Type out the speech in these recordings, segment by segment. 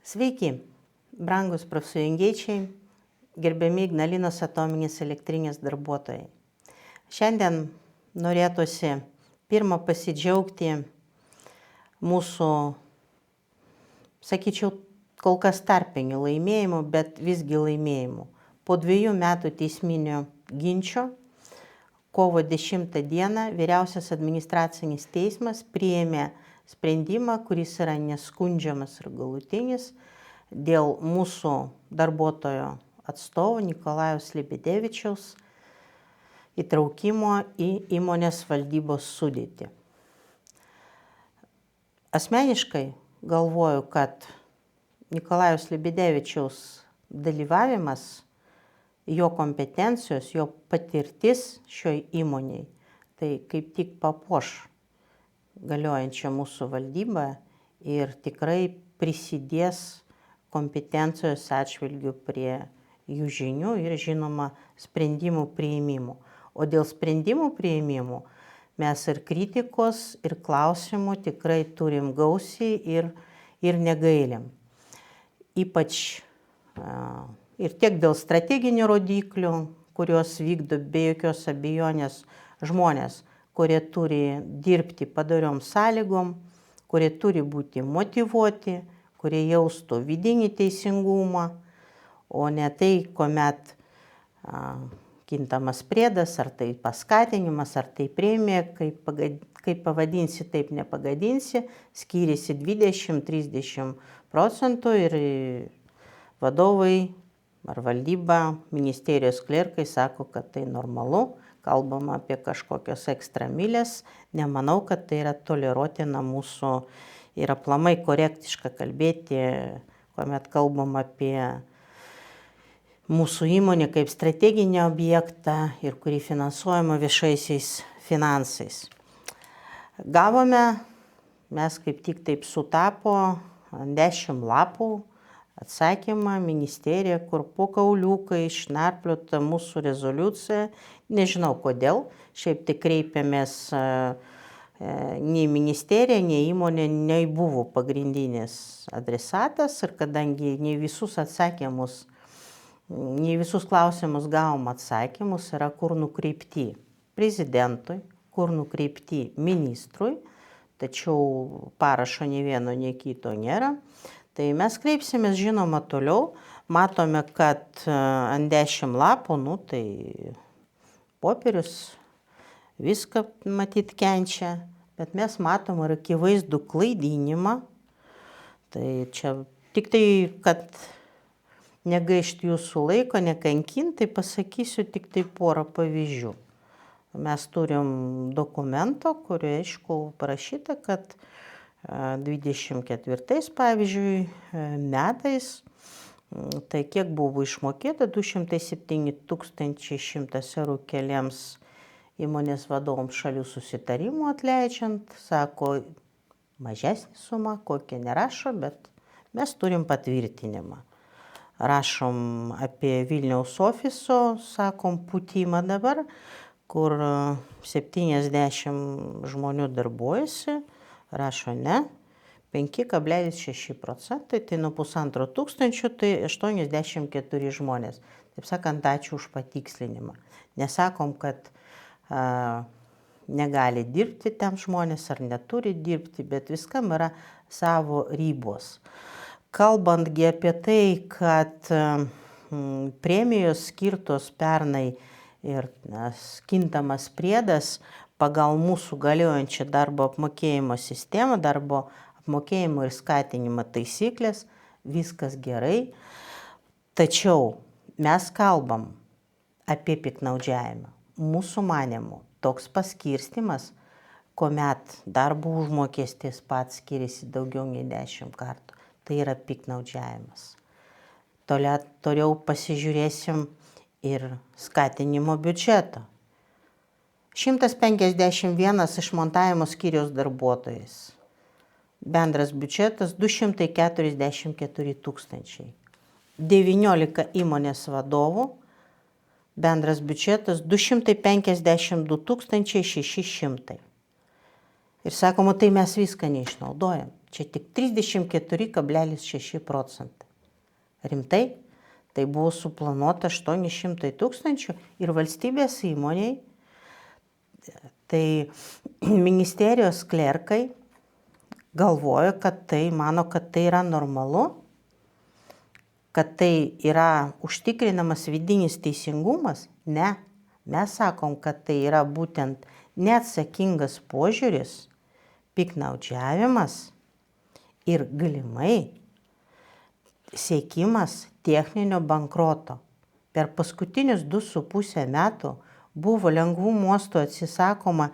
Sveiki, brangus profsąjungiečiai, gerbiami Ignalinos atominės elektrinės darbuotojai. Šiandien norėtųsi pirmą pasidžiaugti mūsų, sakyčiau, kol kas tarpinių laimėjimų, bet visgi laimėjimų. Po 2 metų teisminio ginčo kovo 10 dieną Vyriausias administracinis teismas priėmė sprendimą, kuris yra neskundžiamas ir galutinis dėl mūsų darbuotojo atstovo Nikolajaus Lebedevičiaus įtraukimo į įmonės valdybos sudėtį. Asmeniškai galvoju, kad Nikolajaus Lebedevičiaus dalyvavimas, jo kompetencijos, jo patirtis šioj įmonėj, tai kaip tik papuoš galiojančią mūsų valdybą ir tikrai prisidės kompetencijos atžvilgių prie jų žinių ir, žinoma, sprendimų priėmimų. O dėl sprendimų priėmimų mes ir kritikos, ir klausimų tikrai turim gausiai ir negailim. Ypač ir tiek dėl strateginių rodiklių, kuriuos vykdo be jokios abejonės žmonės, kurie turi dirbti padoriom sąlygom, kurie turi būti motyvuoti, kurie jaustų vidinį teisingumą, o ne tai, kuomet kintamas priedas, ar tai paskatinimas, ar tai premija, kaip pavadinsi, taip nepagadinsi, skiriasi 20–30% ir vadovai ar valdyba, ministerijos klerkai sako, kad tai normalu, kalbama apie kažkokios ekstramilės, nemanau, kad tai yra toleruotina mūsų ir aplamai korektiška kalbėti, kuomet kalbam apie mūsų įmonę kaip strateginį objektą ir kurį finansuojama viešaisiais finansais. Gavome, mes kaip tik taip sutapo, 10 lapų atsakymą ministerija, kur po kauliukai išnarpliota mūsų rezoliucija. Nežinau kodėl, šiaip tik kreipėmės nei ministerija, nei įmonė nebuvo pagrindinis adresatas ir kadangi nei visus atsakymus, nei visus klausimus gavom atsakymus, yra kur nukreipti prezidentui, kur nukreipti ministrui, tačiau parašo nei vieno, nei kito nėra. Tai mes kreipsimės, žinoma, toliau. Matome, kad ant 10 lapų, tai popierius viską matyt kenčia, bet mes matom ir akivaizdų klaidinimą. Tai čia tik tai, kad negaišti jūsų laiko, nekankinti, tai pasakysiu tik tai porą pavyzdžių. Mes turim dokumento, kurio aišku parašyta, kad 24 pavyzdžiui metais, tai kiek buvo išmokėta, 207 100 eurų keliems įmonės vadovams šalių susitarimų atleidžiant, sako, mažesnė suma, kokia nerašo, bet mes turim patvirtinimą. Rašom apie Vilniaus ofiso, sakom, putimą dabar, kur 70 žmonių darbuojasi. Rašo ne, 5,6%, tai nuo 1500, tai 84 žmonės. Taip sakant, ačiū už patikslinimą. Nesakom, kad negali dirbti ten žmonės ar neturi dirbti, bet viskam yra savo ribos. Kalbantgi apie tai, kad premijos skirtos pernai ir kintamas priedas pagal mūsų galiojančią darbo apmokėjimo sistemą, darbo apmokėjimo ir skatinimo taisyklės, viskas gerai. Tačiau mes kalbam apie piktnaudžiavimą. Mūsų manymu toks paskirstimas, kuomet darbo užmokestis pats skiriasi daugiau nei 10 kartų, tai yra piktnaudžiavimas. Toliau pasižiūrėsim ir skatinimo biudžetą. 151 išmontavimo skyriaus darbuotojas. Bendras biudžetas 244 000. 19 įmonės vadovų. Bendras biudžetas 252 600. Ir sakoma, tai mes viską neišnaudojam. Čia tik 34,6 procentai. Rimtai? Tai buvo suplanuota 800 tūkstančių ir valstybės įmoniai, tai ministerijos klerkai galvoja, mano, kad tai yra normalu, kad tai yra užtikrinamas vidinis teisingumas. Ne, mes sakom, kad tai yra būtent neatsakingas požiūris, piktnaudžiavimas ir galimai siekimas techninio bankroto. Per paskutinius 2,5 metų buvo lengvų mostų atsisakoma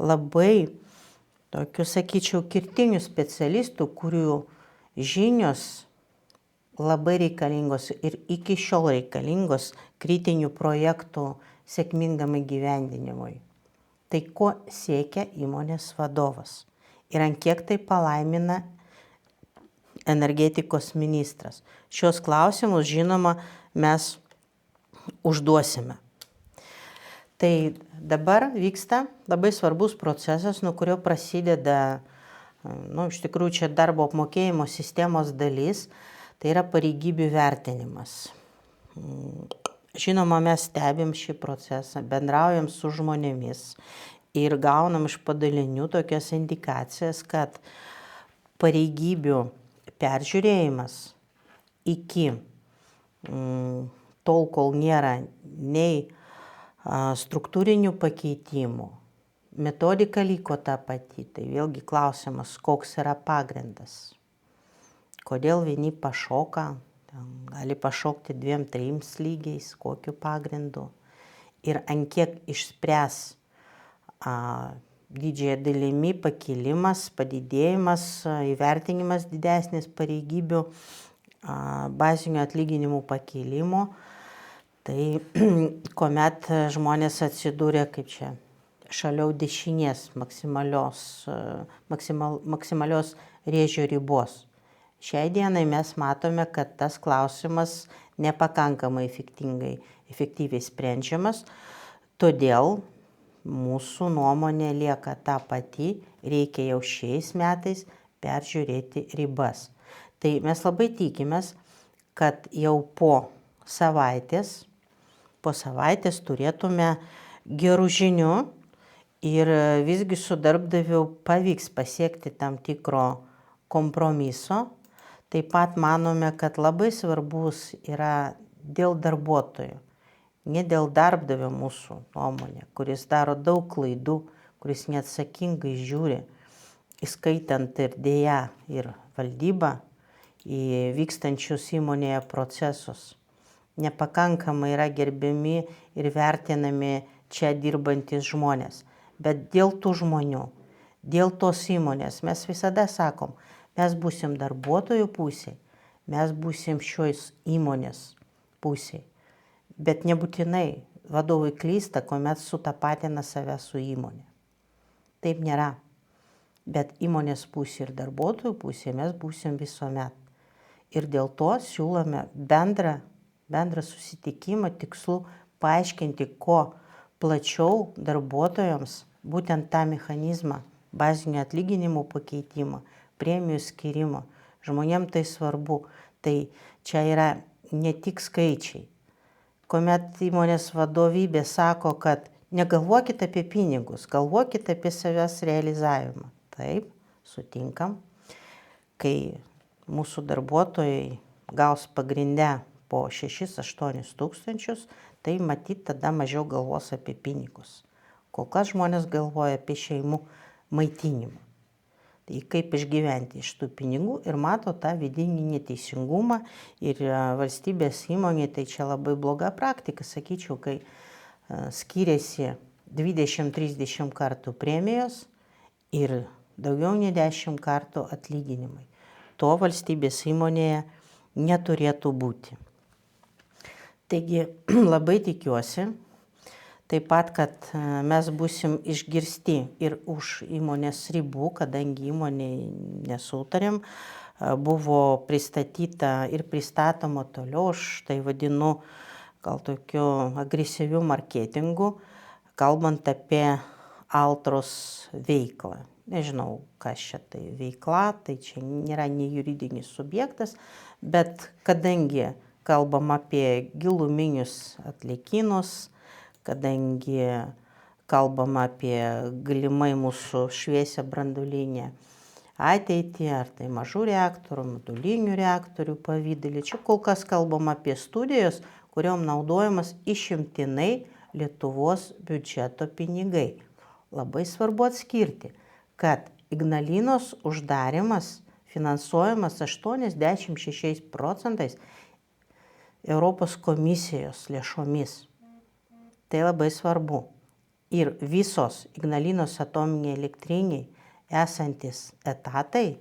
labai tokių, sakyčiau, kirtinių specialistų, kurių žinios labai reikalingos ir iki šiol reikalingos kritinių projektų sėkmingam įgyvendinimui. Tai ko siekia įmonės vadovas ir ant kiek tai palaimina energetikos ministras. Šios klausimus, žinoma, mes užduosime. Tai dabar vyksta labai svarbus procesas, nuo kurio prasideda, iš tikrųjų čia darbo apmokėjimo sistemos dalis, tai yra pareigybių vertinimas. Žinoma, mes stebim šį procesą, bendraujam su žmonėmis ir gaunam iš padalinių tokias indikacijas, kad pareigybių peržiūrėjimas iki tol, kol nėra nei struktūrinių pakeitimų, metodika liko ta pati, tai vėlgi klausimas, koks yra pagrindas. Kodėl vieni pašoka, gali pašokti 2-3 lygiais, kokiu pagrindu ir ant kiek išspręs didžiąją dalimi pakilimas, padidėjimas, įvertinimas didesnis pareigybių, bazinių atlyginimų pakilimo. Tai kuomet žmonės atsidūrė kaip čia šaliau dešinės maksimalios rėžio ribos. Šiai dienai mes matome, kad tas klausimas nepakankamai efektyviai sprendžiamas, todėl mūsų nuomonė lieka ta pati, reikia jau šiais metais peržiūrėti ribas. Tai mes labai tikimės, kad jau po savaitės turėtume gerų žinių ir visgi su darbdaviu pavyks pasiekti tam tikro kompromiso. Taip pat manome, kad labai svarbus yra dėl darbuotojų. Ne dėl darbdavio mūsų nuomonė, kuris daro daug klaidų, kuris neatsakingai žiūri, įskaitant ir dėja ir valdybą, į vykstančius įmonėje procesus. Nepakankamai yra gerbiami ir vertinami čia dirbantis žmonės. Bet dėl tų žmonių, dėl tos įmonės mes visada sakom, mes būsim darbuotojų pusėje, mes būsim šios įmonės pusėje. Bet nebūtinai vadovai klysta, kuomet sutapatina save su įmonė. Taip nėra. Bet įmonės pusė ir darbuotojų pusė mes būsim visuomet. Ir dėl to siūlome bendrą susitikimą tikslu paaiškinti, ko plačiau darbuotojams būtent tą mechanizmą, bazinių atlyginimų pakeitimą, premijų skirimą. Žmonėms tai svarbu. Tai čia yra ne tik skaičiai. Kuomet įmonės vadovybė sako, kad negalvokit apie pinigus, galvokit apie savęs realizavimą. Taip, sutinkam. Kai mūsų darbuotojai gaus pagrindę po 6-8 tūkstančius, tai matyt tada mažiau galvos apie pinigus. Kol kas žmonės galvoja apie šeimų maitinimą. Tai kaip išgyventi iš tų pinigų ir mato tą vidinį neteisingumą ir valstybės įmonė, tai čia labai bloga praktika, sakyčiau, kai skiriasi 20-30 kartų premijos ir daugiau nei 10 kartų atlyginimai. To valstybės įmonėje neturėtų būti. Taigi labai tikiuosi, taip pat, kad mes būsim išgirsti ir už įmonės ribų, kadangi įmonėje nesutarėm, buvo pristatyta ir pristatoma toliau, aš tai vadinu gal tokiu agresyviu marketingu, kalbant apie Altros veiklą. nežinau, kas čia tai veikla, tai čia nėra nei juridinis subjektas, bet kadangi kalbam apie giluminius atliekynus, kadangi kalbam apie galimai mūsų šviesią branduolinę ateitį, ar tai mažų reaktorių, modulinių reaktorių pavidalį. Čia kol kas kalbam apie studijas, kuriom naudojamas išimtinai Lietuvos biudžeto pinigai. Labai svarbu atskirti, kad Ignalinos uždarimas finansuojamas 86% Europos komisijos lėšomis. Tai labai svarbu. Ir visos Ignalinos atominėje elektriniai esantis etatai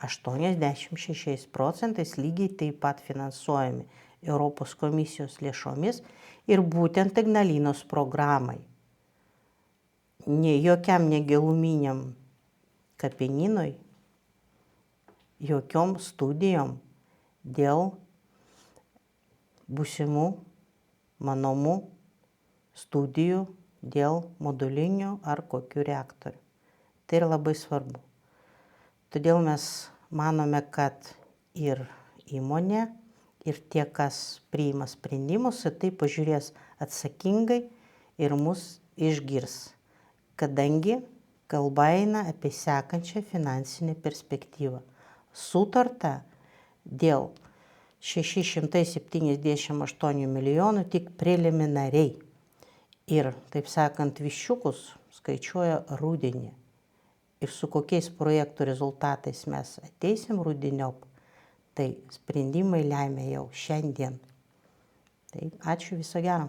86% lygiai taip pat finansuojami Europos komisijos lėšomis ir būtent Ignalinos programai. Jokiam negiluminiam kapininui, jokiom studijom dėl būsimų manomų studijų dėl modulinių ar kokių reaktorių. Tai yra labai svarbu. Todėl mes manome, kad ir įmonė, ir tie, kas priima sprendimus, į tai pažiūrės atsakingai ir mus išgirs, kadangi kalba eina apie sekančią finansinę perspektyvą. Sutarta dėl 678 milijonų tik preliminariai. Ir, taip sakant, viščiukus skaičiuoja rudenį. Ir su kokiais projektų rezultatais mes ateisim rudeniop, tai sprendimai lemia jau šiandien. Tai ačiū, viso gero.